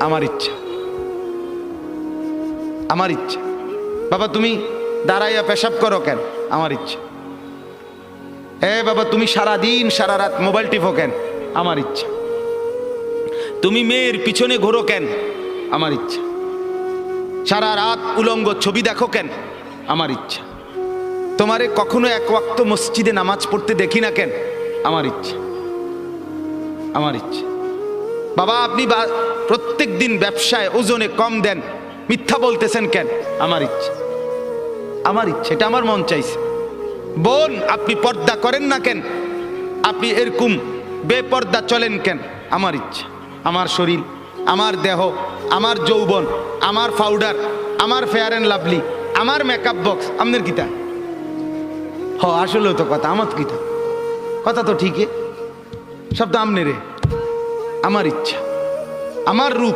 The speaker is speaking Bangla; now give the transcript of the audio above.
আমার ইচ্ছা, আমার ইচ্ছা। বাবা তুমি দাঁড়াইয়া পেশাব করো কেন? আমার ইচ্ছা। বাবা তুমি সারা দিন সারা রাত মোবাইল টিপো কেন? আমার ইচ্ছা। তুমি মেয়ের পিছনে ঘোরো কেন? আমার ইচ্ছা। সারা রাত উলঙ্গ ছবি দেখো কেন? আমার ইচ্ছা। তোমারে কখনো এক ওয়াক্ত মসজিদে নামাজ পড়তে দেখি না কেন? আমার ইচ্ছা, আমার ইচ্ছা। বাবা আপনি প্রত্যেক দিন ব্যবসায় ওজনে কম দেন, মিথ্যা বলতেছেন কেন? আমার ইচ্ছা, আমার ইচ্ছা, এটা আমার মন চাইছে। বোন আপনি পর্দা করেন না কেন? আপনি এরকম বেপর্দা চলেন কেন? আমার ইচ্ছা। আমার শরীর, আমার দেহ, আমার যৌবন, আমার পাউডার, আমার ফেয়ার অ্যান্ড লাভলি, আমার মেকআপ বক্স, আপনার কিতা? আসলেও তো কথা, আমার কিতা কথা তো ঠিকই, সব তো আমনে রে। আমার ইচ্ছা, আমার রূপ,